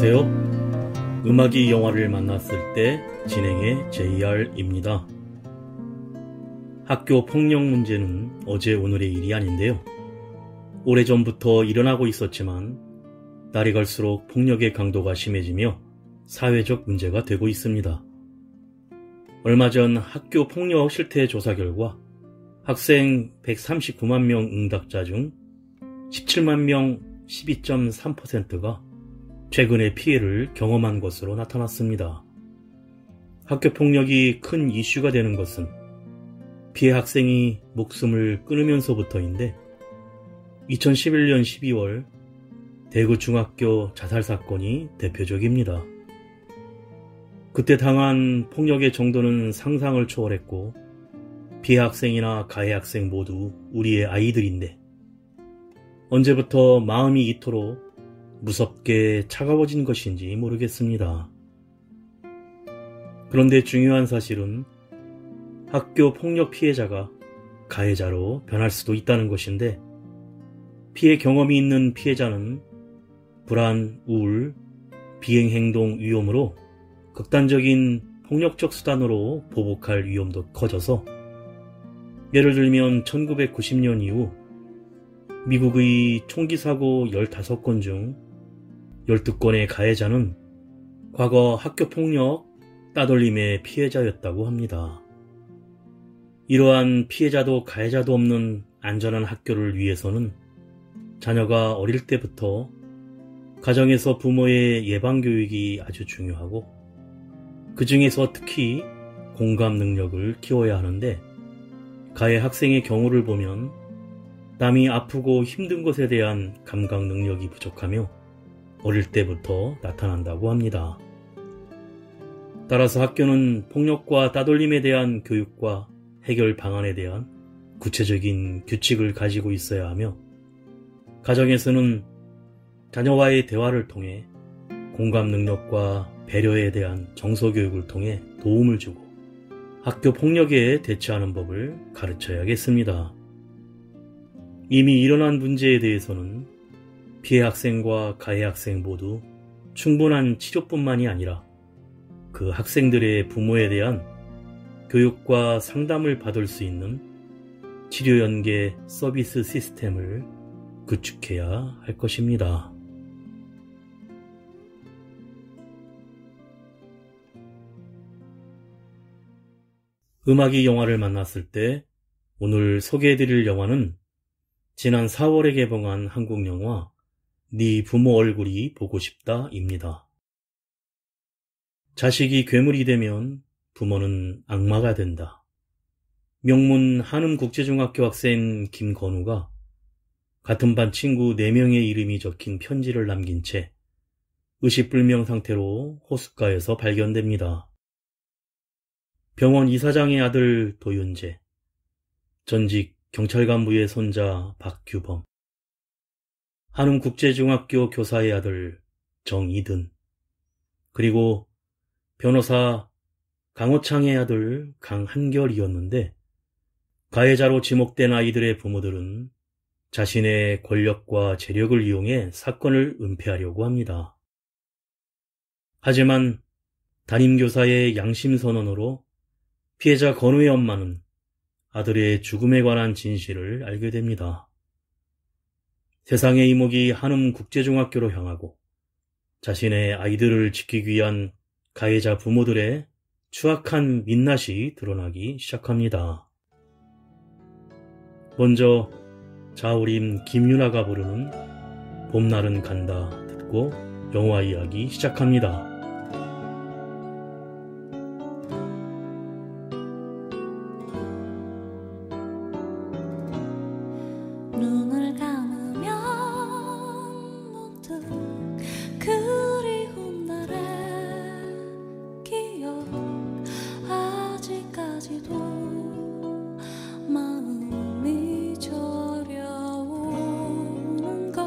안녕하세요. 음악이 영화를 만났을 때 진행의 JR입니다. 학교 폭력 문제는 어제 오늘의 일이 아닌데요. 오래전부터 일어나고 있었지만 날이 갈수록 폭력의 강도가 심해지며 사회적 문제가 되고 있습니다. 얼마 전 학교 폭력 실태 조사 결과 학생 139만 명 응답자 중 17만 명 12.3%가 최근에 피해를 경험한 것으로 나타났습니다. 학교 폭력이 큰 이슈가 되는 것은 피해 학생이 목숨을 끊으면서부터인데 2011년 12월 대구 중학교 자살 사건이 대표적입니다. 그때 당한 폭력의 정도는 상상을 초월했고 피해 학생이나 가해 학생 모두 우리의 아이들인데 언제부터 마음이 이토록 무섭게 차가워진 것인지 모르겠습니다. 그런데 중요한 사실은 학교 폭력 피해자가 가해자로 변할 수도 있다는 것인데 피해 경험이 있는 피해자는 불안, 우울, 비행행동 위험으로 극단적인 폭력적 수단으로 보복할 위험도 커져서 예를 들면 1990년 이후 미국의 총기 사고 15건 중 12건의 가해자는 과거 학교폭력 따돌림의 피해자였다고 합니다. 이러한 피해자도 가해자도 없는 안전한 학교를 위해서는 자녀가 어릴 때부터 가정에서 부모의 예방교육이 아주 중요하고 그 중에서 특히 공감 능력을 키워야 하는데 가해 학생의 경우를 보면 남이 아프고 힘든 것에 대한 감각 능력이 부족하며 어릴 때부터 나타난다고 합니다. 따라서 학교는 폭력과 따돌림에 대한 교육과 해결 방안에 대한 구체적인 규칙을 가지고 있어야 하며 가정에서는 자녀와의 대화를 통해 공감 능력과 배려에 대한 정서 교육을 통해 도움을 주고 학교 폭력에 대처하는 법을 가르쳐야겠습니다. 이미 일어난 문제에 대해서는 피해 학생과 가해 학생 모두 충분한 치료뿐만이 아니라 그 학생들의 부모에 대한 교육과 상담을 받을 수 있는 치료 연계 서비스 시스템을 구축해야 할 것입니다. 음악이 영화를 만났을 때 오늘 소개해드릴 영화는 지난 4월에 개봉한 한국 영화 네 부모 얼굴이 보고 싶다 입니다. 자식이 괴물이 되면 부모는 악마가 된다. 명문 한음국제중학교 학생 김건우가 같은 반 친구 4명의 이름이 적힌 편지를 남긴 채 의식불명 상태로 호숫가에서 발견됩니다. 병원 이사장의 아들 도윤재, 전직 경찰간부의 손자 박규범, 한음국제중학교 교사의 아들 정이든, 그리고 변호사 강호창의 아들 강한결이었는데 가해자로 지목된 아이들의 부모들은 자신의 권력과 재력을 이용해 사건을 은폐하려고 합니다. 하지만 담임교사의 양심선언으로 피해자 건우의 엄마는 아들의 죽음에 관한 진실을 알게 됩니다. 세상의 이목이 한음국제중학교로 향하고 자신의 아이들을 지키기 위한 가해자 부모들의 추악한 민낯이 드러나기 시작합니다. 먼저 자우림 김유나가 부르는 봄날은 간다 듣고 영화 이야기 시작합니다. 눈을 감으면 문득 그리운 날의 기억 아직까지도 마음이 저려오는 것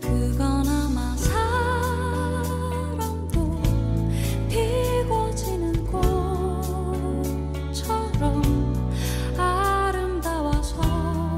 그건 아마 사랑도 피고 지는 꽃처럼 아름다워서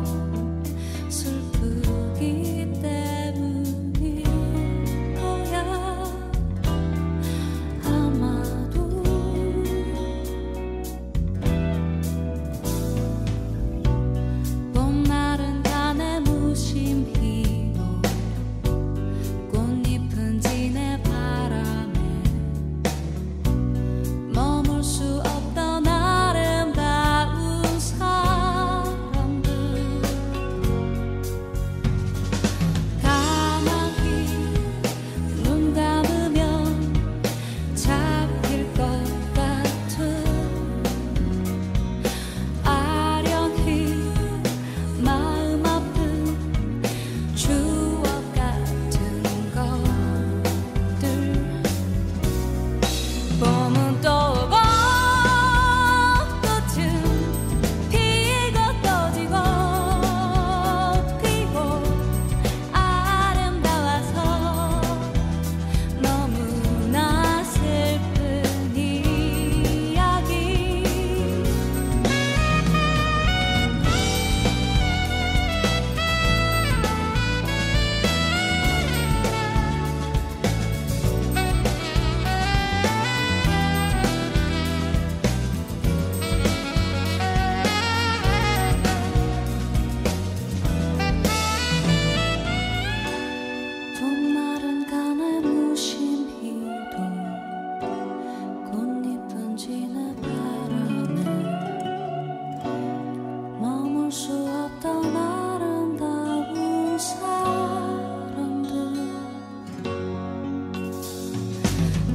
어떤 아름다운 사람들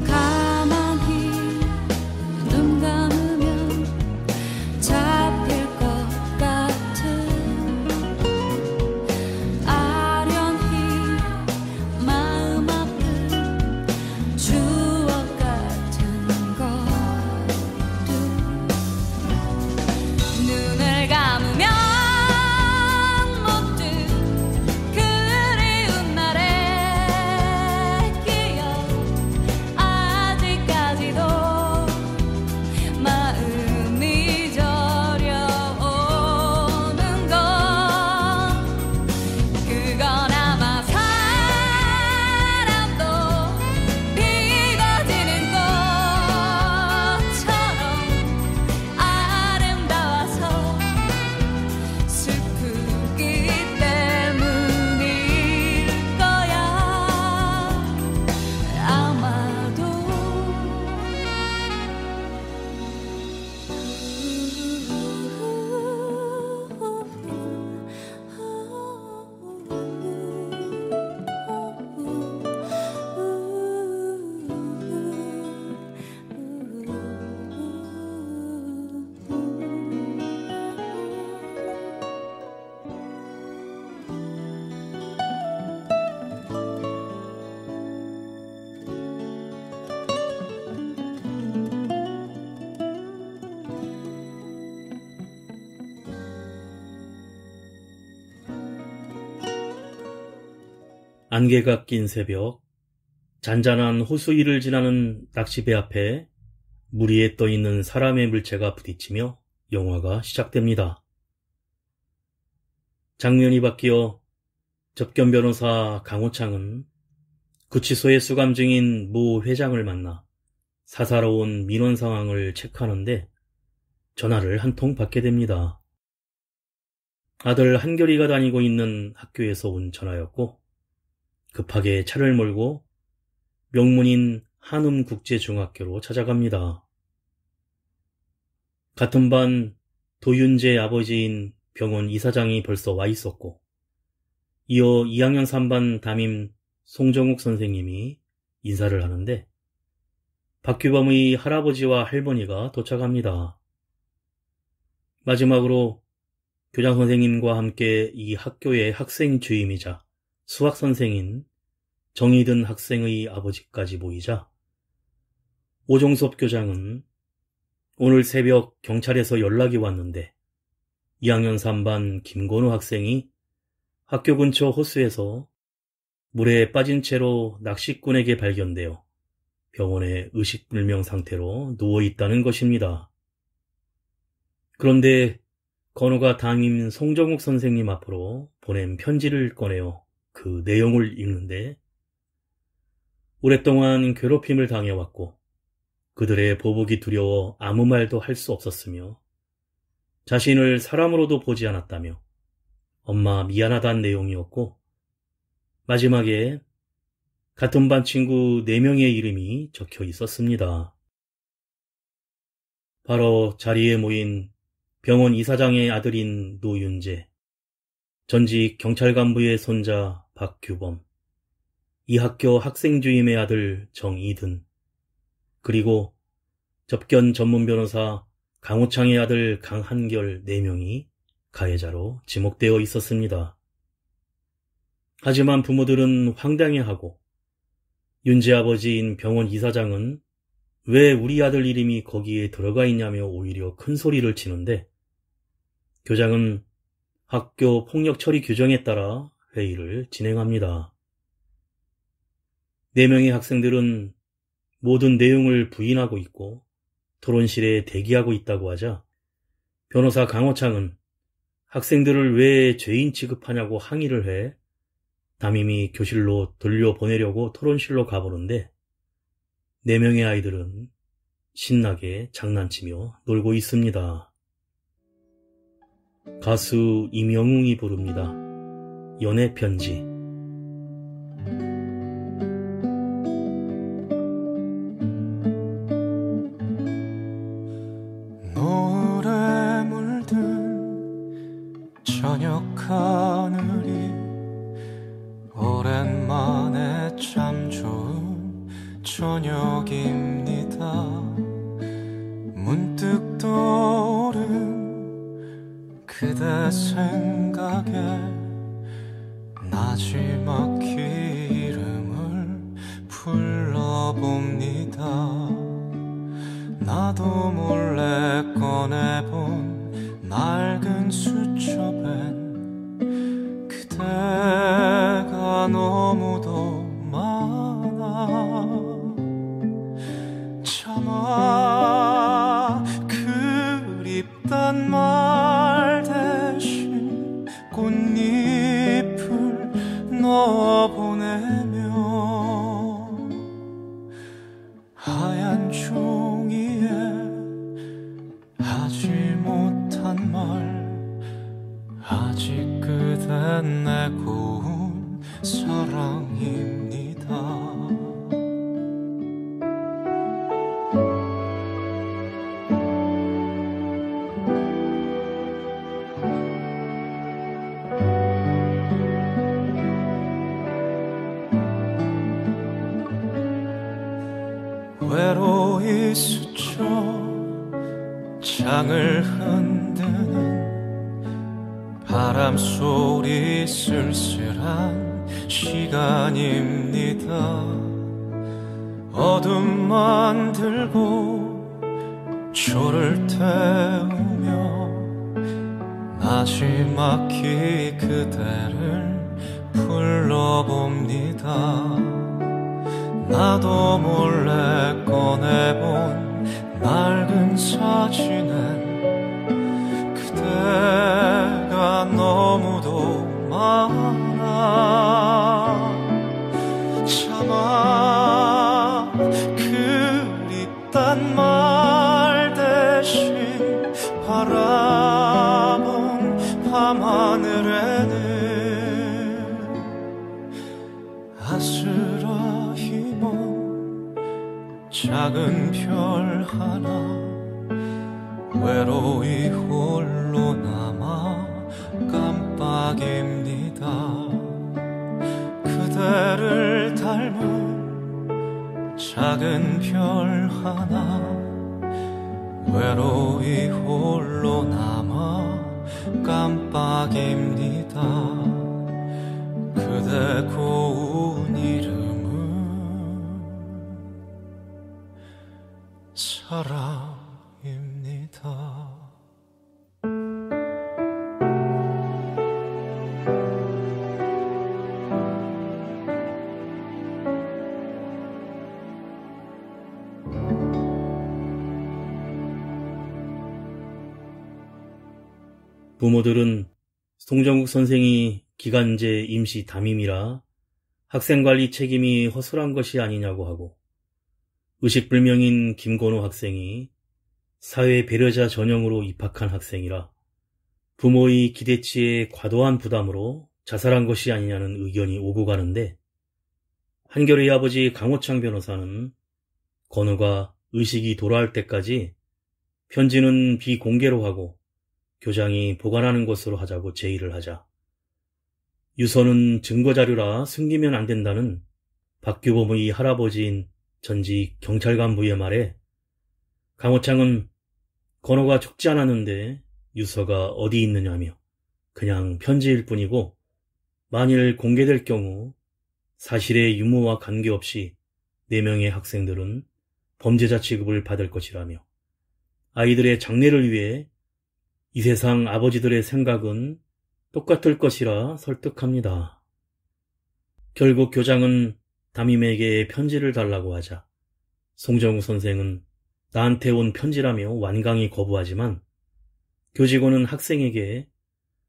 가만히 눈 감으면 잡힐 것 같은 아련히 마음 아픈 추억 같은 것들 눈을 감으면 모두 그리운 날의 기억 아직까지도 마음이 저려오는 건 그건 아마 사람도 비거지는 것처럼 아름다워서 슬프기 때문일 거야 아마도 안개가 낀 새벽, 잔잔한 호수 위를 지나는 낚시배 앞에 물 위에 떠있는 사람의 물체가 부딪히며 영화가 시작됩니다. 장면이 바뀌어 접견 변호사 강호창은 구치소의 수감 중인 모 회장을 만나 사사로운 민원 상황을 체크하는데 전화를 한 통 받게 됩니다. 아들 한결이가 다니고 있는 학교에서 온 전화였고 급하게 차를 몰고 명문인 한음국제중학교로 찾아갑니다. 같은 반 도윤재 아버지인 병원 이사장이 벌써 와 있었고 이어 2학년 3반 담임 송정욱 선생님이 인사를 하는데 박규범의 할아버지와 할머니가 도착합니다. 마지막으로 교장 선생님과 함께 이 학교의 학생 주임이자 수학 선생인 정의든 학생의 아버지까지 모이자 오종섭 교장은 오늘 새벽 경찰에서 연락이 왔는데 2학년 3반 김건우 학생이 학교 근처 호수에서 물에 빠진 채로 낚시꾼에게 발견되어 병원에 의식불명 상태로 누워있다는 것입니다. 그런데 건우가 담임 송정욱 선생님 앞으로 보낸 편지를 꺼내어 그 내용을 읽는데 오랫동안 괴롭힘을 당해왔고 그들의 보복이 두려워 아무 말도 할 수 없었으며 자신을 사람으로도 보지 않았다며 엄마 미안하다는 내용이었고 마지막에 같은 반 친구 4명의 이름이 적혀 있었습니다. 바로 자리에 모인 병원 이사장의 아들인 노윤재, 전직 경찰 간부의 손자 박규범, 이 학교 학생 주임의 아들 정이든, 그리고 접견 전문 변호사 강호창의 아들 강한결 4명이 가해자로 지목되어 있었습니다. 하지만 부모들은 황당해하고 윤재 아버지인 병원 이사장은 왜 우리 아들 이름이 거기에 들어가 있냐며 오히려 큰 소리를 치는데 교장은 학교 폭력 처리 규정에 따라 회의를 진행합니다. 4명의 학생들은 모든 내용을 부인하고 있고 토론실에 대기하고 있다고 하자 변호사 강호창은 학생들을 왜 죄인 취급하냐고 항의를 해 담임이 교실로 돌려보내려고 토론실로 가보는데 4명의 아이들은 신나게 장난치며 놀고 있습니다. 가수 임영웅이 부릅니다. 연애편지. 노래 물든 저녁 하늘이 오랜만에 참 좋은 저녁입니다. 문득 떠오른 그대 생각에 나지막히 이름을 불러봅니다. 나도 몰래 꺼내본 낡은 수첩엔 그대가 너무도 많아. 차마 그립단 말 대신 꽃잎을 넣어보내며 하얀 종이에 하지 못한 말 아직 그댄 내 고운 사랑입니다. 외로이 스쳐 창을 흔드는 바람 소리 쓸쓸한 시간입니다. 어둠만 들고 초를 태우며 나지막히 그대를 불러봅니다. 나도 몰래 꺼내본 낡은 사진엔 그대가 너무도 많아. 차마 그립단 말 대신 바라본 밤하늘에는 아스라히 먼 작은 별 하나 외로이 홀로 남아 깜빡입니다. 그대를 닮은 작은 별 하나 외로이 홀로 남아 깜빡입니다. 그대 고운 이름은 사랑입니다. 부모들은 송정국 선생이 기간제 임시 담임이라 학생관리 책임이 허술한 것이 아니냐고 하고, 의식불명인 김건우 학생이 사회 배려자 전형으로 입학한 학생이라 부모의 기대치에 과도한 부담으로 자살한 것이 아니냐는 의견이 오고 가는데, 한결의 아버지 강호창 변호사는 건우가 의식이 돌아올 때까지 편지는 비공개로 하고 교장이 보관하는 것으로 하자고 제의를 하자, 유서는 증거자료라 숨기면 안 된다는 박규범의 할아버지인 전직 경찰 간부의 말에 강호창은 건호가 죽지 않았는데 유서가 어디 있느냐며 그냥 편지일 뿐이고 만일 공개될 경우 사실의 유무와 관계없이 4명의 학생들은 범죄자 취급을 받을 것이라며 아이들의 장래를 위해 이 세상 아버지들의 생각은 똑같을 것이라 설득합니다. 결국 교장은 담임에게 편지를 달라고 하자 송정우 선생은 나한테 온 편지라며 완강히 거부하지만 교직원은 학생에게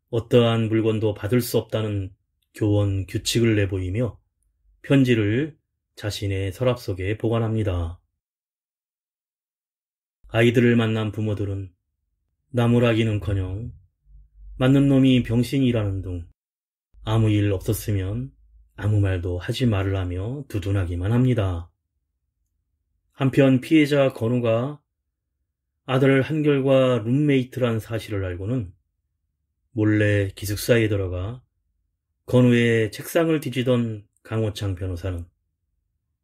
어떠한 물건도 받을 수 없다는 교원 규칙을 내보이며 편지를 자신의 서랍 속에 보관합니다. 아이들을 만난 부모들은 나무라기는커녕 맞는 놈이 병신이라는 둥 아무 일 없었으면 아무 말도 하지 말으라며 두둔하기만 합니다. 한편 피해자 건우가 아들 한결과 룸메이트란 사실을 알고는 몰래 기숙사에 들어가 건우의 책상을 뒤지던 강호창 변호사는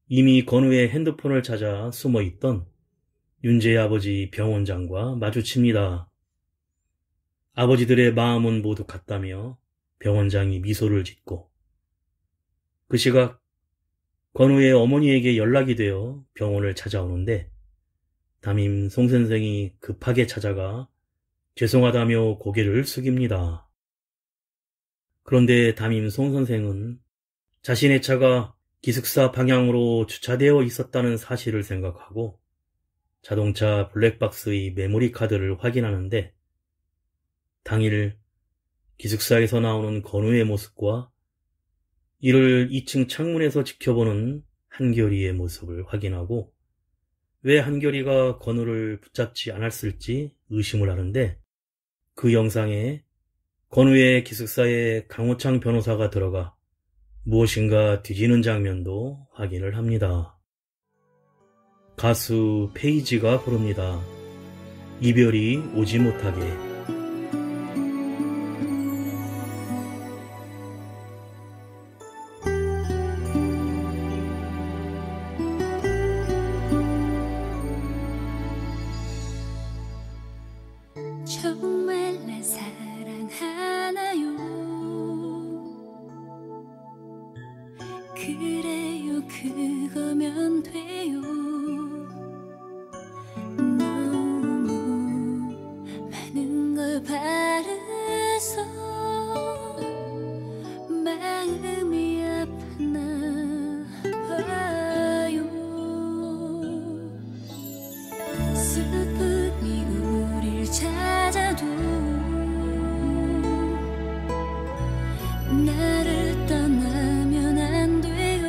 이미 건우의 핸드폰을 찾아 숨어있던 윤재의 아버지 병원장과 마주칩니다. 아버지들의 마음은 모두 같다며 병원장이 미소를 짓고 그 시각 건우의 어머니에게 연락이 되어 병원을 찾아오는데 담임 송 선생이 급하게 찾아가 죄송하다며 고개를 숙입니다. 그런데 담임 송 선생은 자신의 차가 기숙사 방향으로 주차되어 있었다는 사실을 생각하고 자동차 블랙박스의 메모리 카드를 확인하는데 당일 기숙사에서 나오는 건우의 모습과 이를 2층 창문에서 지켜보는 한결이의 모습을 확인하고 왜 한결이가 건우를 붙잡지 않았을지 의심을 하는데 그 영상에 건우의 기숙사에 강호창 변호사가 들어가 무엇인가 뒤지는 장면도 확인을 합니다. 가수 페이지가 부릅니다. 이별이 오지 못하게. 정말 날 사랑하나요? 그래요, 그거면 돼요. 너무 많은 걸 바라서 마음이 아팠나 봐요. 슬픔이 우릴 찾아도 나를 떠나면 안 돼요.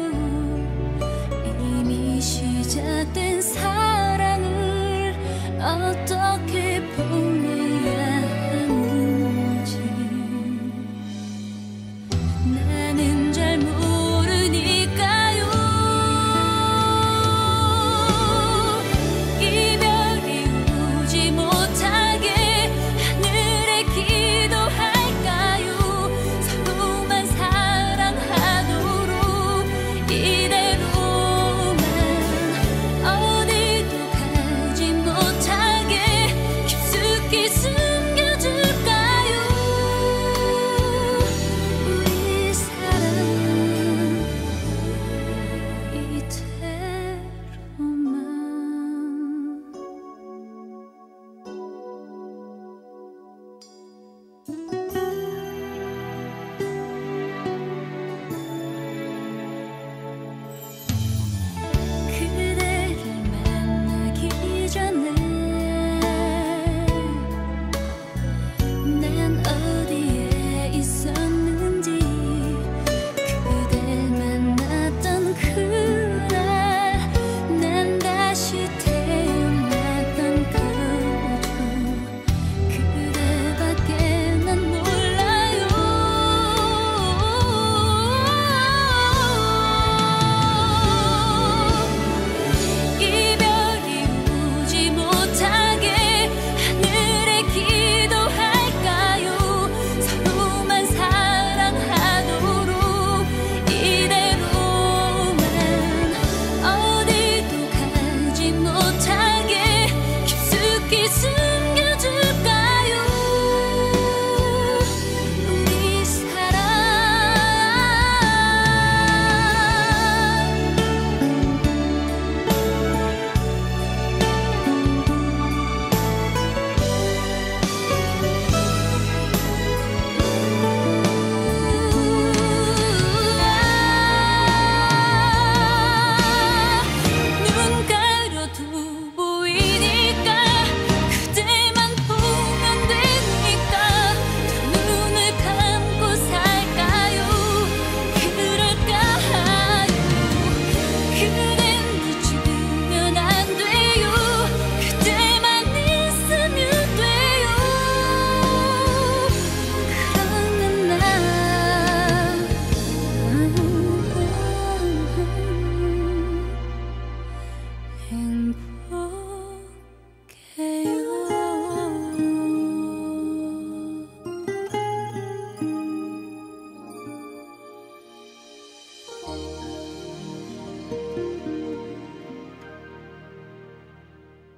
이미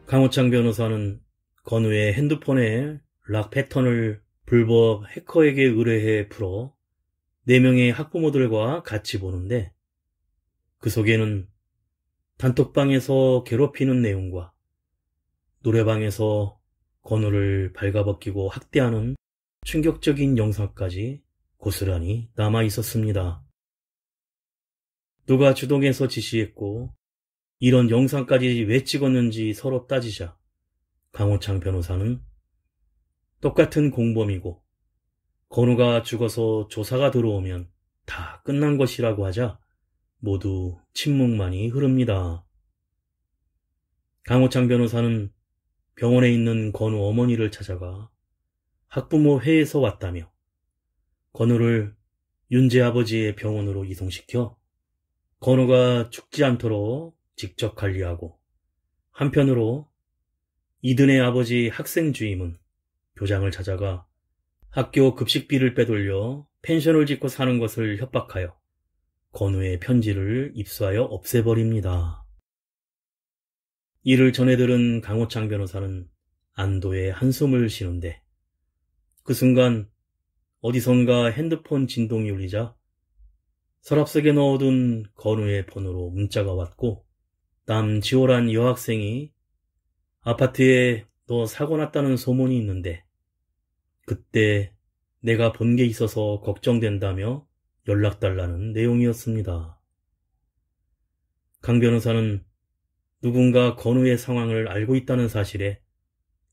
강호창 변호사는 건우의 핸드폰에 락 패턴을 불법 해커에게 의뢰해 풀어 4명의 학부모들과 같이 보는데 그 속에는 단톡방에서 괴롭히는 내용과 노래방에서 건우를 발가벗기고 학대하는 충격적인 영상까지 고스란히 남아 있었습니다. 누가 주동해서 지시했고 이런 영상까지 왜 찍었는지 서로 따지자 강호창 변호사는 똑같은 공범이고 건우가 죽어서 조사가 들어오면 다 끝난 것이라고 하자 모두 침묵만이 흐릅니다. 강호창 변호사는 병원에 있는 건우 어머니를 찾아가 학부모 회에서 왔다며 건우를 윤재 아버지의 병원으로 이송시켜 건우가 죽지 않도록 직접 관리하고 한편으로 이든의 아버지 학생 주임은 교장을 찾아가 학교 급식비를 빼돌려 펜션을 짓고 사는 것을 협박하여 건우의 편지를 입수하여 없애버립니다. 이를 전해 들은 강호창 변호사는 안도의 한숨을 쉬는데 그 순간 어디선가 핸드폰 진동이 울리자 서랍 속에 넣어둔 건우의 폰으로 문자가 왔고 남지호란 여학생이 아파트에 너 사고 났다는 소문이 있는데 그때 내가 본 게 있어서 걱정된다며 연락달라는 내용이었습니다. 강 변호사는 누군가 건우의 상황을 알고 있다는 사실에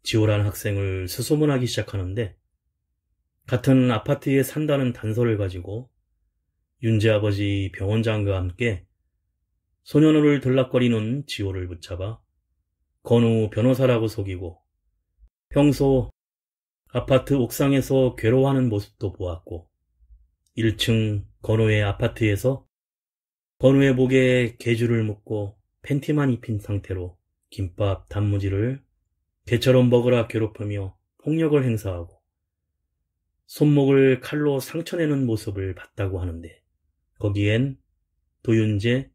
지호란 학생을 수소문하기 시작하는데 같은 아파트에 산다는 단서를 가지고 윤재 아버지 병원장과 함께 소년원을 들락거리는 지호를 붙잡아 건우 변호사라고 속이고 평소 아파트 옥상에서 괴로워하는 모습도 보았고 1층 건우의 아파트에서 건우의 목에 개줄을 묶고 팬티만 입힌 상태로 김밥 단무지를 개처럼 먹으라 괴롭히며 폭력을 행사하고 손목을 칼로 상처내는 모습을 봤다고 하는데 거기엔 도윤재,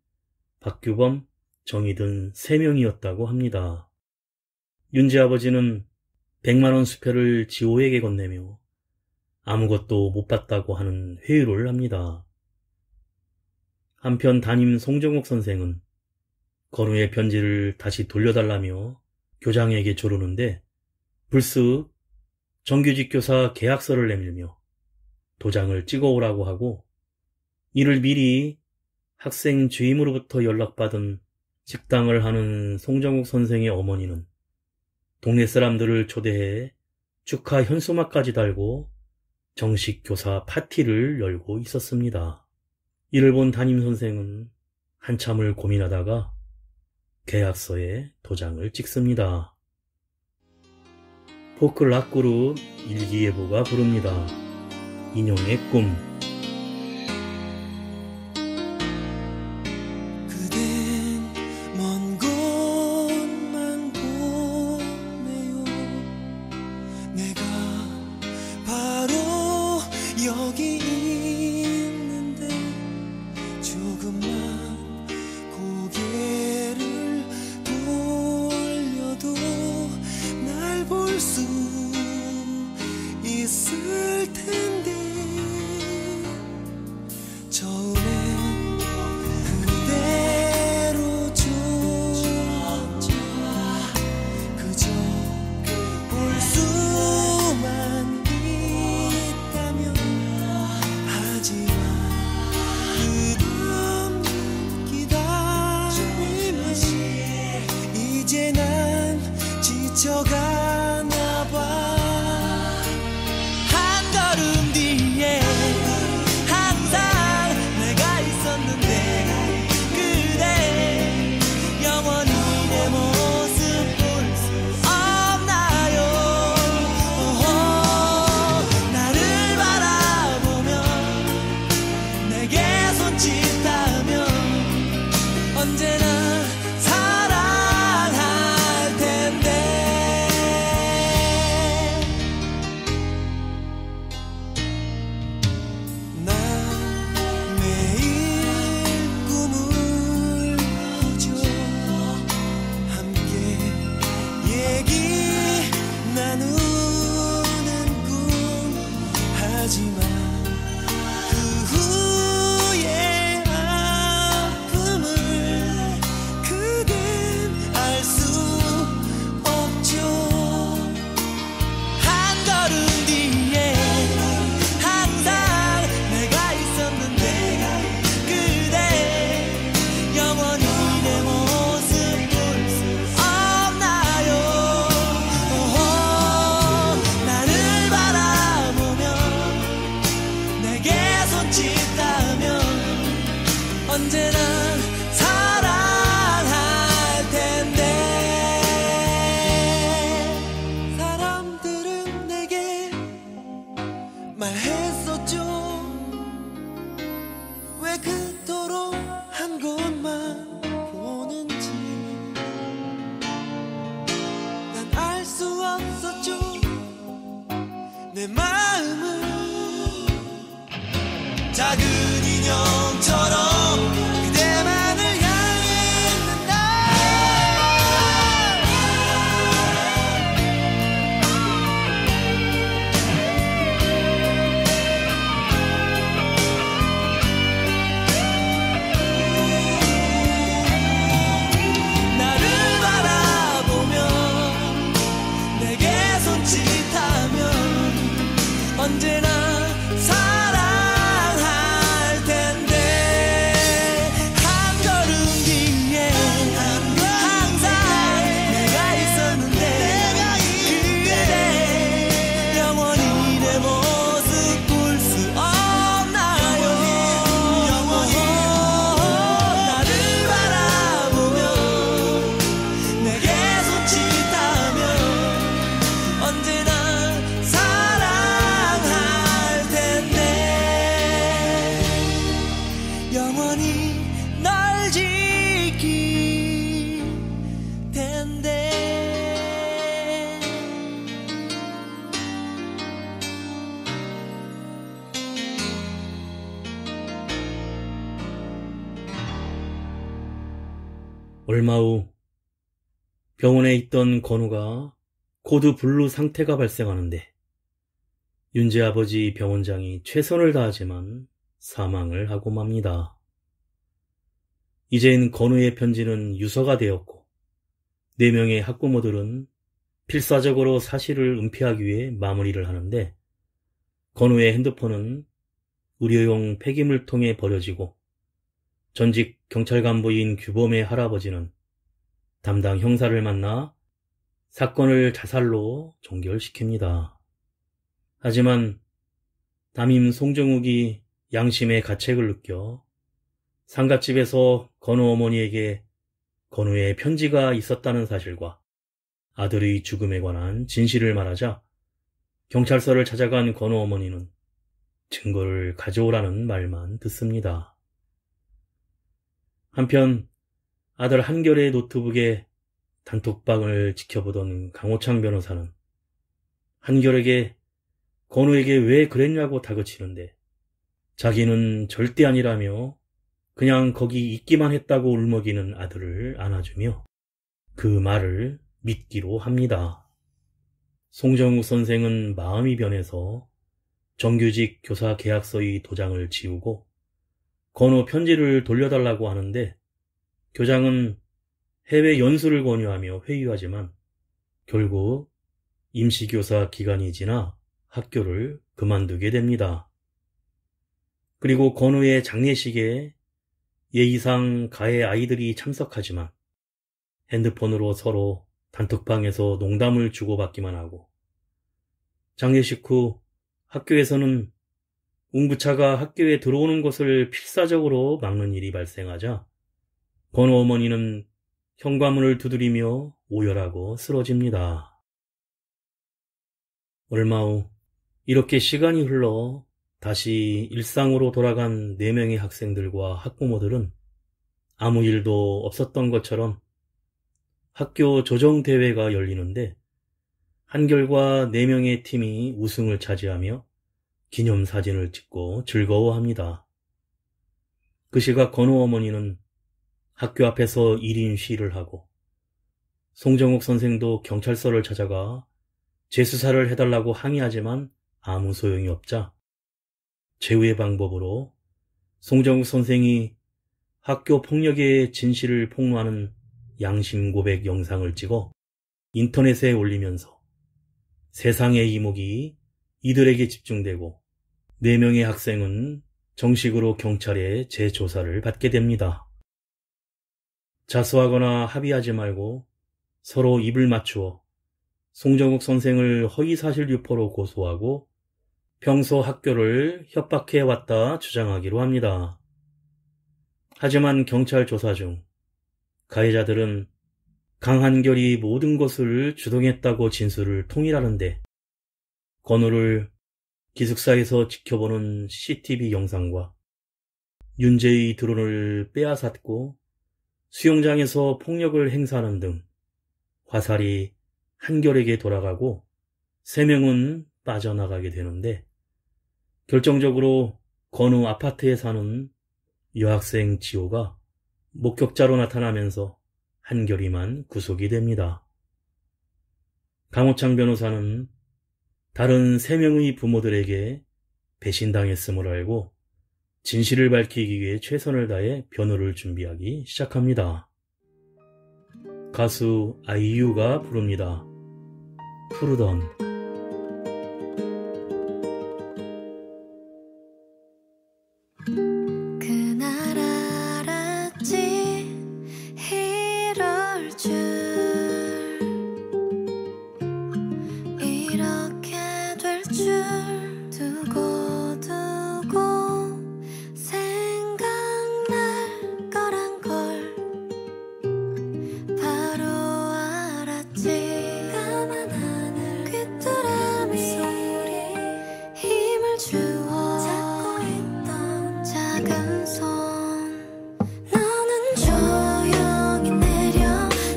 박규범, 정희든 3명이었다고 합니다. 윤재 아버지는 100만원 수표를 지호에게 건네며 아무것도 못 봤다고 하는 회유를 합니다. 한편 담임 송정욱 선생은 건우의 편지를 다시 돌려달라며 교장에게 조르는데 불쑥 정규직 교사 계약서를 내밀며 도장을 찍어오라고 하고 이를 미리 학생 주임으로부터 연락받은 식당을 하는 송정욱 선생의 어머니는 동네 사람들을 초대해 축하 현수막까지 달고 정식 교사 파티를 열고 있었습니다. 이를 본 담임 선생은 한참을 고민하다가 계약서에 도장을 찍습니다. 포크 락 그룹 일기예보가 부릅니다. 인형의 꿈. 그댄 먼 곳만 보네요. 내가 바로 여기 있는데 조금만 고개를 돌려도 날 볼 수 있을 텐데 처음엔 그대로 줬죠. 그저 볼 수만 있다면 하지만 그 후의 아픔을 그댄 알 수 없죠. 한 걸음 뒤에 항상 내가 있었는데 그대 영원히 내 모습 볼 수 없나요? 나를 바라보며 내게 손짓하며 언제나 사랑할 텐데. 사람들은 내게 말했었죠. 왜 그토록 한 곳만 보는지. 난 알 수 없었죠. 내 마음은 작은 인형처럼 그대만을 향해 있는다. 나를 바라보며 내게 손짓하며 언제나 사랑할 텐데. 한 걸음 뒤에 항상 내가 있었는데 그대 영원히 내 모습 볼 수 없나요? 나를 바라보며 내게 손짓하며 언제나 사랑할 텐데. 영원히 널 지킬 텐데. 얼마 후 병원에 있던 건우가 코드 블루 상태가 발생하는데 윤재 아버지 병원장이 최선을 다하지만 사망을 하고 맙니다. 이젠 건우의 편지는 유서가 되었고 4명의 학부모들은 필사적으로 사실을 은폐하기 위해 마무리를 하는데 건우의 핸드폰은 의료용 폐기물통에 버려지고 전직 경찰 간부인 규범의 할아버지는 담당 형사를 만나 사건을 자살로 종결시킵니다. 하지만 담임 송정욱이 양심의 가책을 느껴 상갓집에서 건우 어머니에게 건우의 편지가 있었다는 사실과 아들의 죽음에 관한 진실을 말하자 경찰서를 찾아간 건우 어머니는 증거를 가져오라는 말만 듣습니다. 한편 아들 한결의 노트북에 단톡방을 지켜보던 강호창 변호사는 한결에게 건우에게 왜 그랬냐고 다그치는데 자기는 절대 아니라며 그냥 거기 있기만 했다고 울먹이는 아들을 안아주며 그 말을 믿기로 합니다. 송정우 선생은 마음이 변해서 정규직 교사 계약서의 도장을 지우고 건우 편지를 돌려달라고 하는데 교장은 해외 연수를 권유하며 회유하지만 결국 임시교사 기간이 지나 학교를 그만두게 됩니다. 그리고 건우의 장례식에 예의상 가해 아이들이 참석하지만 핸드폰으로 서로 단톡방에서 농담을 주고받기만 하고 장례식 후 학교에서는 운구차가 학교에 들어오는 것을 필사적으로 막는 일이 발생하자 건우 어머니는 현관문을 두드리며 오열하고 쓰러집니다. 얼마 후 이렇게 시간이 흘러 다시 일상으로 돌아간 4명의 학생들과 학부모들은 아무 일도 없었던 것처럼 학교 조정대회가 열리는데 한결과 4명의 팀이 우승을 차지하며 기념사진을 찍고 즐거워합니다. 그 시각 건우 어머니는 학교 앞에서 1인 시위를 하고 송정욱 선생도 경찰서를 찾아가 재수사를 해달라고 항의하지만 아무 소용이 없자 제후의 방법으로 송정욱 선생이 학교 폭력의 진실을 폭로하는 양심 고백 영상을 찍어 인터넷에 올리면서 세상의 이목이 이들에게 집중되고 4명의 학생은 정식으로 경찰의 재조사를 받게 됩니다. 자수하거나 합의하지 말고 서로 입을 맞추어 송정욱 선생을 허위사실 유포로 고소하고 평소 학교를 협박해왔다 주장하기로 합니다. 하지만 경찰 조사 중 가해자들은 강한결이 모든 것을 주동했다고 진술을 통일하는데 건우를 기숙사에서 지켜보는 CCTV 영상과 윤재의 드론을 빼앗았고 수영장에서 폭력을 행사하는 등 화살이 한결에게 돌아가고 3명은 빠져나가게 되는데 결정적으로 건우 아파트에 사는 여학생 지호가 목격자로 나타나면서 한결이만 구속이 됩니다. 강호창 변호사는 다른 3명의 부모들에게 배신당했음을 알고 진실을 밝히기 위해 최선을 다해 변호를 준비하기 시작합니다. 가수 아이유가 부릅니다. 푸르던. 그날 알았지 이럴 줄 이렇게 될 줄 두고두고 생각날 거란 걸 바로 알았지. 까만 하늘 귀뚜라미 소리 힘을 주어 잡고 있던 작은 손. 너는 조용히 내려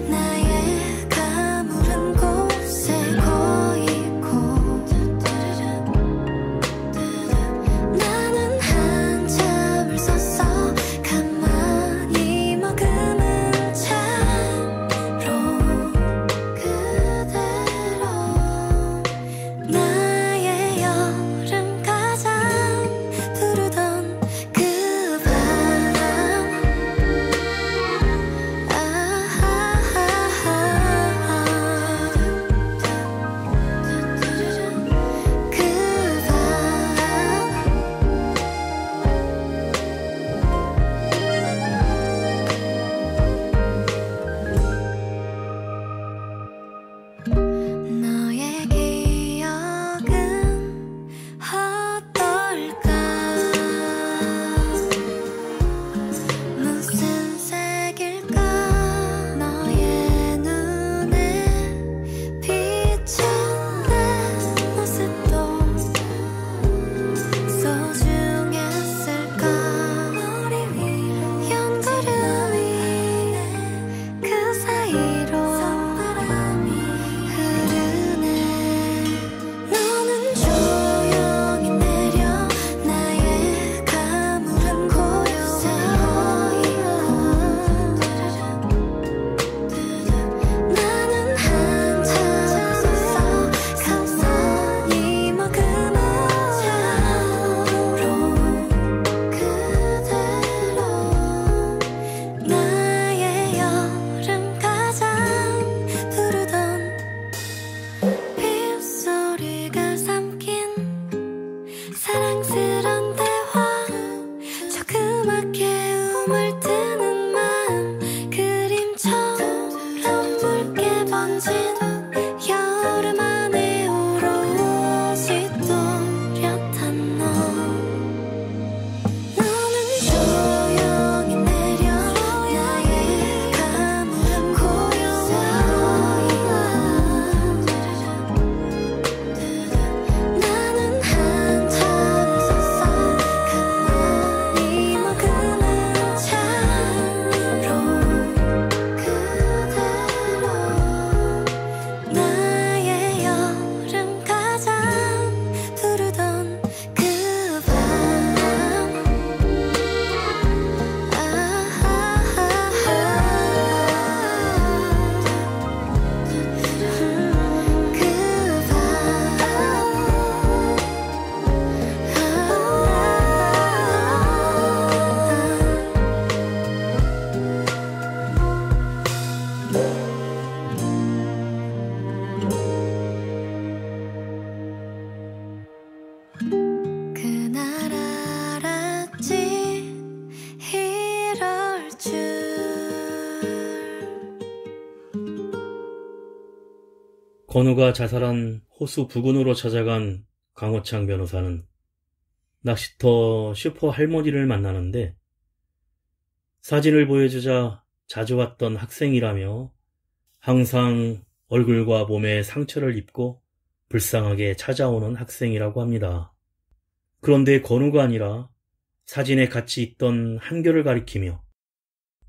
나의 가물은 곳에 고이고 나는 한참을 섰어 가만히 머금은 채로 그대로 나의 여름 가장 부르던 그 밤. 너의 기억은 어떨까? 무슨 색일까? 너의 눈에 비친 내 모습도 소중했을까? 머리 위로 연구름이 그 사이로 바람이 흐르네. 너는 조용히 내려 나의 가물은 곳에 고이고 나는 한참 섰어 가만히 머금은 채로 그대로 나의 여름 가장 부르던 빗소리가 삼킨 사랑스런 대화 조그맣게 우물뜨는 마음 그림처럼 붉게 번진 여름 안에 오롯이 또렷한 너. 너는 조용히 내려 나의 가물은 곳에 고이고 나는 한참 섰어 건우가 자살한 호수 부근으로 찾아간 강호창 변호사는 낚시터 슈퍼 할머니를 만나는데 사진을 보여주자 자주 왔던 학생이라며 항상 얼굴과 몸에 상처를 입고 불쌍하게 찾아오는 학생이라고 합니다. 그런데 건우가 아니라 사진에 같이 있던 한결을 가리키며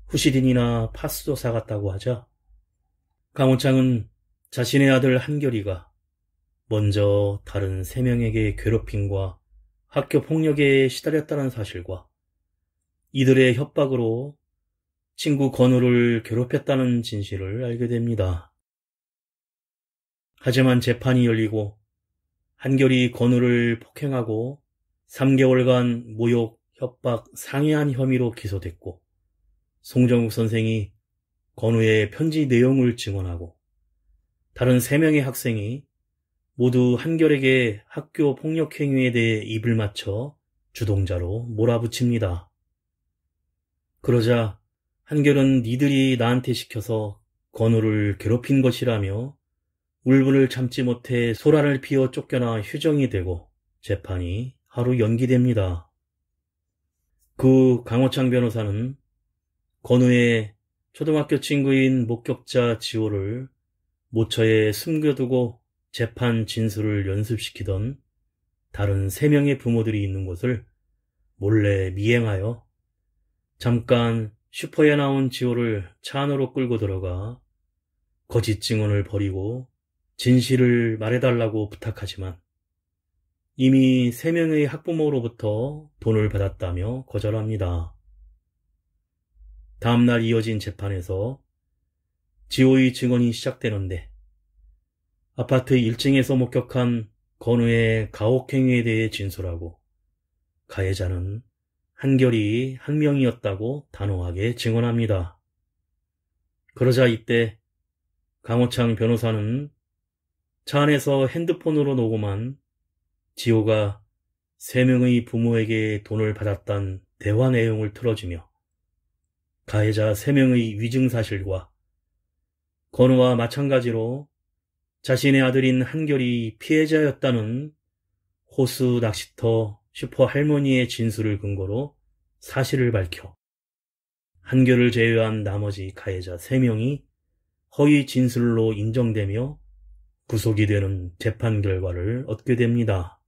후시딘이나 파수도사 같다고 하자 강호창은 자신의 아들 한결이가 먼저 다른 3명에게 괴롭힘과 학교 폭력에 시달렸다는 사실과 이들의 협박으로 친구 건우를 괴롭혔다는 진실을 알게 됩니다. 하지만 재판이 열리고 한결이 건우를 폭행하고 3개월간 모욕, 협박, 상해한 혐의로 기소됐고 송정욱 선생이 건우의 편지 내용을 증언하고 다른 3명의 학생이 모두 한결에게 학교 폭력 행위에 대해 입을 맞춰 주동자로 몰아붙입니다. 그러자 한결은 니들이 나한테 시켜서 건우를 괴롭힌 것이라며 울분을 참지 못해 소란을 피워 쫓겨나 휴정이 되고 재판이 하루 연기됩니다. 그 강호창 변호사는 건우의 초등학교 친구인 목격자 지호를 모처에 숨겨두고 재판 진술을 연습시키던 다른 3명의 부모들이 있는 곳을 몰래 미행하여 잠깐 슈퍼에 나온 지호를 차 안으로 끌고 들어가 거짓 증언을 벌이고 진실을 말해달라고 부탁하지만 이미 3명의 학부모로부터 돈을 받았다며 거절합니다. 다음날 이어진 재판에서 지호의 증언이 시작되는데 아파트 1층에서 목격한 건우의 가혹행위에 대해 진술하고 가해자는 한결이 한 명이었다고 단호하게 증언합니다. 그러자 이때 강호창 변호사는 차 안에서 핸드폰으로 녹음한 지호가 3명의 부모에게 돈을 받았던 대화 내용을 틀어주며 가해자 3명의 위증 사실과 건우와 마찬가지로 자신의 아들인 한결이 피해자였다는 호수 낚시터 슈퍼 할머니의 진술을 근거로 사실을 밝혀 한결을 제외한 나머지 가해자 3명이 허위 진술로 인정되며 구속이 되는 재판 결과를 얻게 됩니다.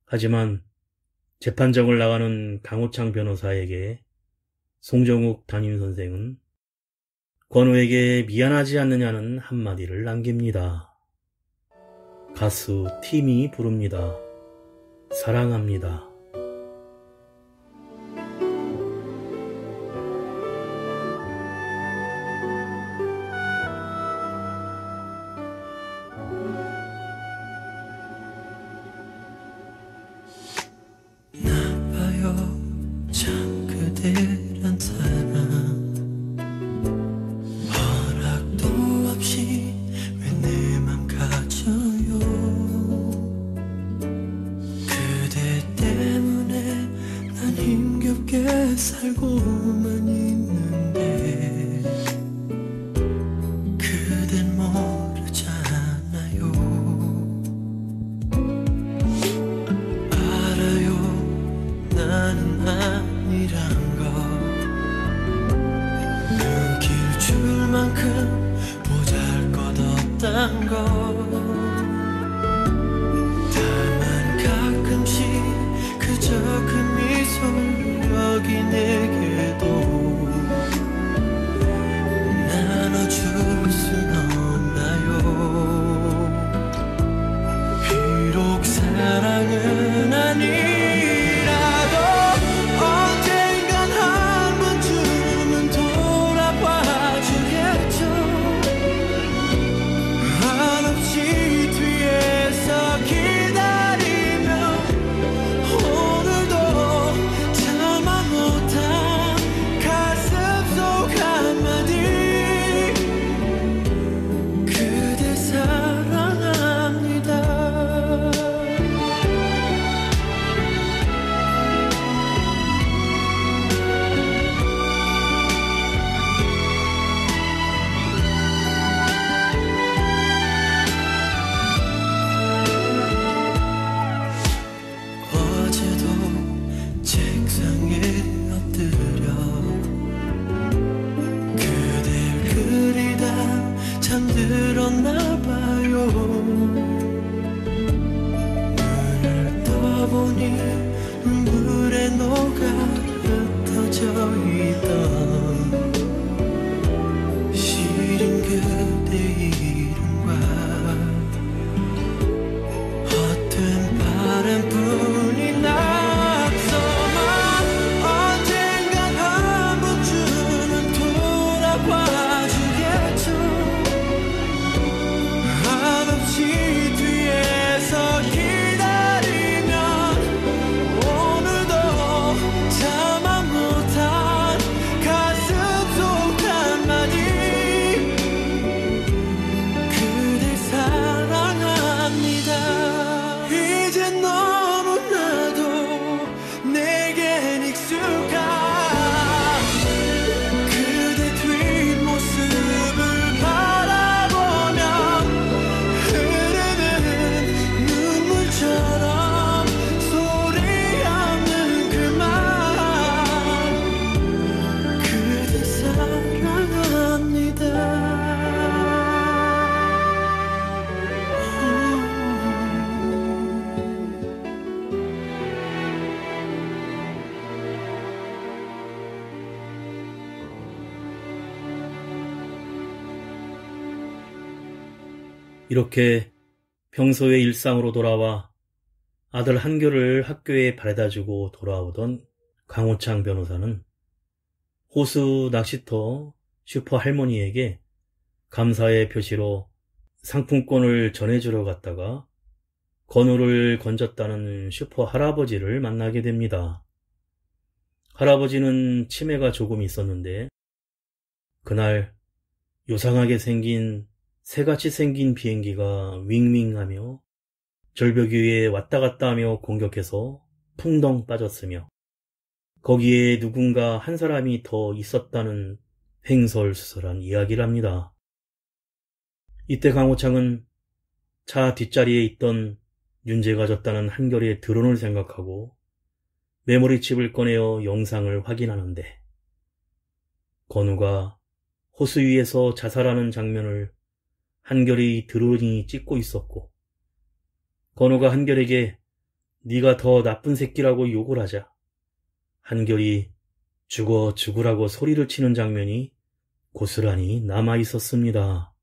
하지만 재판정을 나가는 강호창 변호사에게 송정욱 담임선생은 건우에게 미안하지 않느냐는 한마디를 남깁니다. 가수 팀이 부릅니다. 사랑합니다. 나봐요 참 그대란 사람 허락도 없이 왜 내 맘 가져요 그대 때문에 난 힘겹게 살고만 있는데 그댄 모르잖아요 알아요 나는 아니란 걸 느낄 줄만큼 보잘것없단 걸 다만 가끔씩 그저 그 미소 여기 내게도 물에 녹아 흩어져 있던 시린 그대 이름과 헛된 바람뿐이 낙서만 언젠간 한 번쯤은 돌아봐 주겠죠. 한없이 뒤에서 기다리면 오늘도 참아 못한 가슴 속 한마디 그댈 사랑합니다. 이제 너무나도 내겐 익숙한 그대 뒷모습을 바라보면 흐르는 눈물처럼 소리 없는 그 말 그대 사랑합니다. 이렇게 평소의 일상으로 돌아와 아들 한결을 학교에 바래다주고 돌아오던 강호창 변호사는 호수 낚시터 슈퍼 할머니에게 감사의 표시로 상품권을 전해주러 갔다가 건우를 건졌다는 슈퍼 할아버지를 만나게 됩니다. 할아버지는 치매가 조금 있었는데 그날 요상하게 생긴 새같이 생긴 비행기가 윙윙하며 절벽 위에 왔다 갔다 하며 공격해서 풍덩 빠졌으며 거기에 누군가 한 사람이 더 있었다는 횡설수설한 이야기를 합니다. 이때 강호창은 차 뒷자리에 있던 윤재가 줬다는 한결의 드론을 생각하고 메모리칩을 꺼내어 영상을 확인하는데 건우가 호수 위에서 자살하는 장면을 한결이 드론이 찍고 있었고 건우가 한결에게 네가 더 나쁜 새끼라고 욕을 하자 한결이 죽으라고 소리를 치는 장면이 고스란히 남아있었습니다.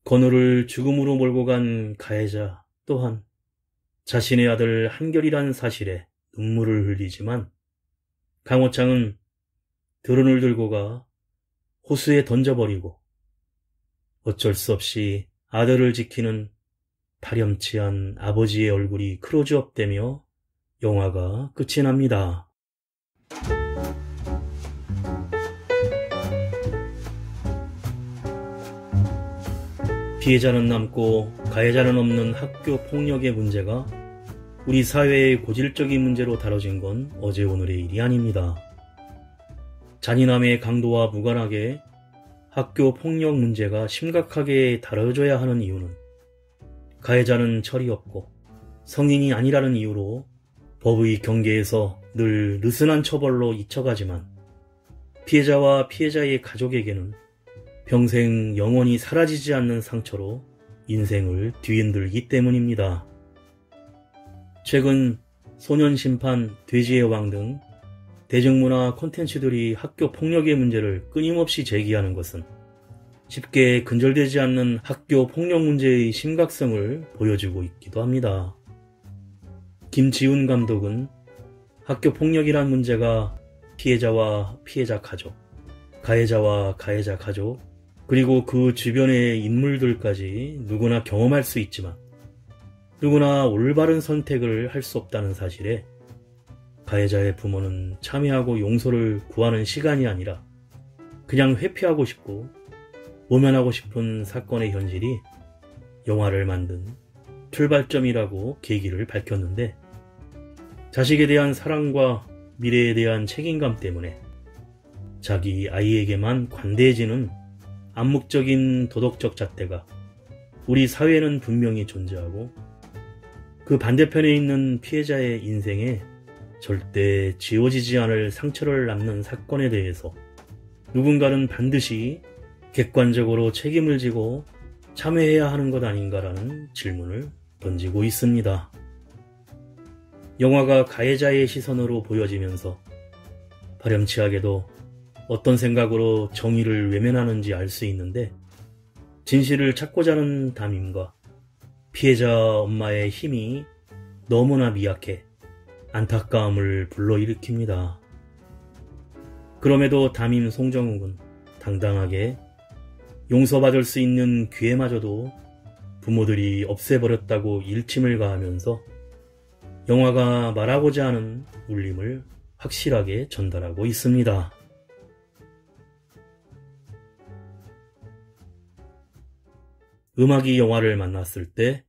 건우를 죽음으로 몰고 간 가해자 또한 자신의 아들 한결이란 사실에 눈물을 흘리지만 강호창은 드론을 들고 가 호수에 던져버리고 어쩔 수 없이 아들을 지키는 파렴치한 아버지의 얼굴이 클로즈업되며 영화가 끝이 납니다. 피해자는 남고 가해자는 없는 학교 폭력의 문제가 우리 사회의 고질적인 문제로 다뤄진 건 어제 오늘의 일이 아닙니다. 잔인함의 강도와 무관하게 학교 폭력 문제가 심각하게 다뤄져야 하는 이유는 가해자는 철이 없고 성인이 아니라는 이유로 법의 경계에서 늘 느슨한 처벌로 잊혀가지만 피해자와 피해자의 가족에게는 평생 영원히 사라지지 않는 상처로 인생을 뒤흔들기 때문입니다. 최근 소년심판, 돼지의 왕 등 대중문화 콘텐츠들이 학교 폭력의 문제를 끊임없이 제기하는 것은 쉽게 근절되지 않는 학교 폭력 문제의 심각성을 보여주고 있기도 합니다. 김지훈 감독은 학교 폭력이란 문제가 피해자와 피해자 가족, 가해자와 가해자 가족, 그리고 그 주변의 인물들까지 누구나 경험할 수 있지만 누구나 올바른 선택을 할 수 없다는 사실에 가해자의 부모는 참여하고 용서를 구하는 시간이 아니라 그냥 회피하고 싶고 모면하고 싶은 사건의 현실이 영화를 만든 출발점이라고 계기를 밝혔는데 자식에 대한 사랑과 미래에 대한 책임감 때문에 자기 아이에게만 관대해지는 암묵적인 도덕적 잣대가 우리 사회에는 분명히 존재하고 그 반대편에 있는 피해자의 인생에 절대 지워지지 않을 상처를 남는 사건에 대해서 누군가는 반드시 객관적으로 책임을 지고 참여해야 하는 것 아닌가라는 질문을 던지고 있습니다. 영화가 가해자의 시선으로 보여지면서 파렴치하게도 어떤 생각으로 정의를 외면하는지 알 수 있는데, 진실을 찾고자 하는 담임과 피해자 엄마의 힘이 너무나 미약해 안타까움을 불러일으킵니다. 그럼에도 담임 송정욱은 당당하게 용서받을 수 있는 기회마저도 부모들이 없애버렸다고 일침을 가하면서 영화가 말하고자 하는 울림을 확실하게 전달하고 있습니다. 음악이 영화를 만났을 때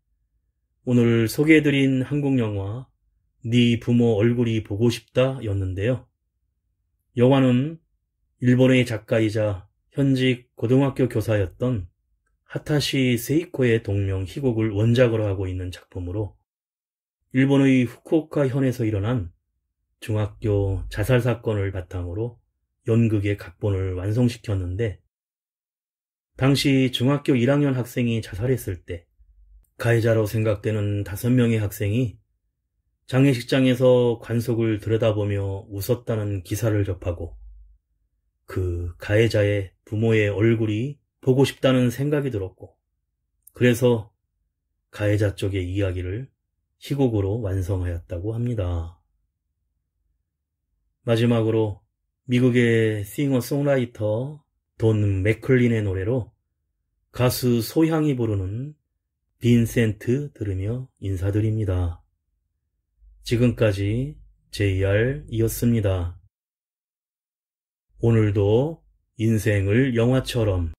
오늘 소개해드린 한국 영화 네 부모 얼굴이 보고 싶다 였는데요. 영화는 일본의 작가이자 현직 고등학교 교사였던 하타시 세이코의 동명 희곡을 원작으로 하고 있는 작품으로 일본의 후쿠오카 현에서 일어난 중학교 자살 사건을 바탕으로 연극의 각본을 완성시켰는데, 당시 중학교 1학년 학생이 자살했을 때 가해자로 생각되는 5명의 학생이 장례식장에서 관속을 들여다보며 웃었다는 기사를 접하고 그 가해자의 부모의 얼굴이 보고 싶다는 생각이 들었고, 그래서 가해자 쪽의 이야기를 희곡으로 완성하였다고 합니다. 마지막으로 미국의 싱어송라이터 돈 맥클린의 노래로 가수 소향이 부르는 빈센트 들으며 인사드립니다. 지금까지 JR이었습니다. 오늘도 인생을 영화처럼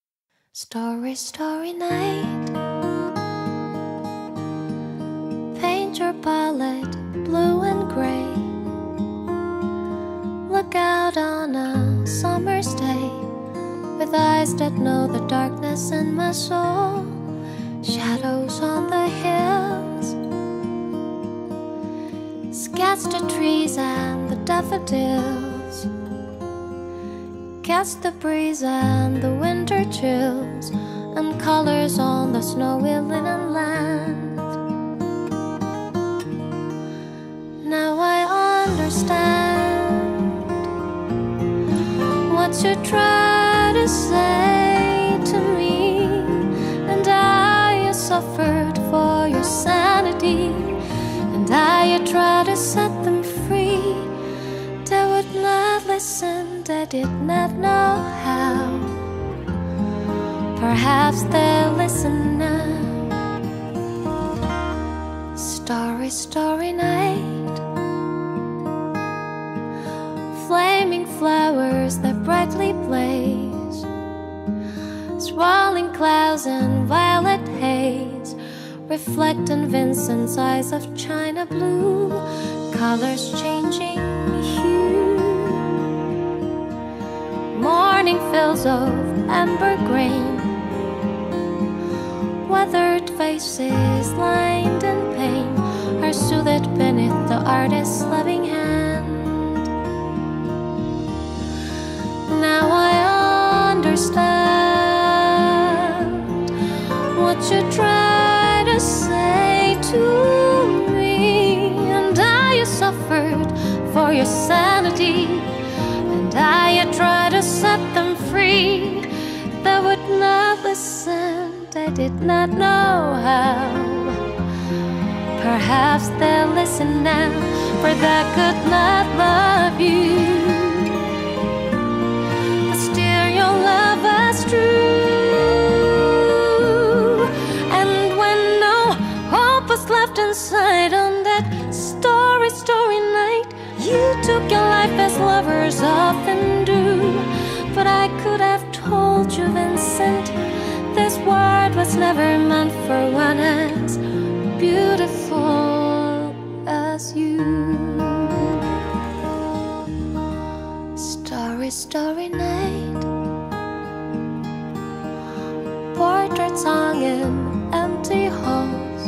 Starry, starry night. Paint your palette blue and gray. Look out on a summer's day with eyes that know the darkness in my soul. Shadows on the hills. Sketch the trees and the daffodils. Catch the breeze and the winter chills and colors on the snowy linen land. Now I understand what you try to say to me, and I suffered for your sanity, and I try to set them free. They would not listen, they did not know how. Perhaps they'll listen now. Starry, starry night. Flaming flowers that brightly blaze. Swirling clouds and violet haze reflect in Vincent's eyes of china blue. Colors changing hue. Morning fields of amber grain. Weathered faces lined in pain are soothed beneath the artist's loving hand. Now I understand what you try to say to me, and I suffered for your sanity, and I tried to set them free. They would not listen, they did not know how. Perhaps they'll listen now, for they could not love you. But still your love was true. And when no hope was left inside on that starry, starry night, you took your life as lovers often do. But I could have told you, Vincent, this world was never meant for one as beautiful as you. Starry, starry night. Portraits hung in empty halls.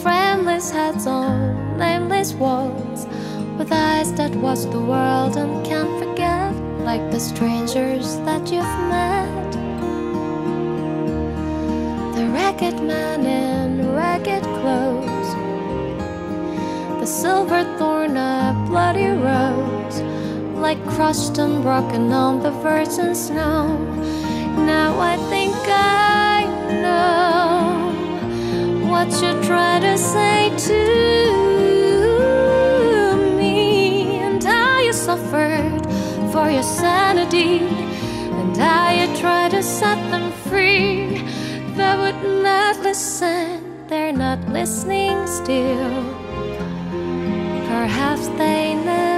Frameless heads on nameless walls, with eyes that watch the world and can't forget, like the strangers that you've met. The ragged man in ragged clothes, the silver thorn, a bloody rose, like crushed and broken on the virgin snow. Now I think I know what you try to say to me, and how you suffered for your sanity, and how you try to set them free. They would not listen, they're not listening still. Perhaps they never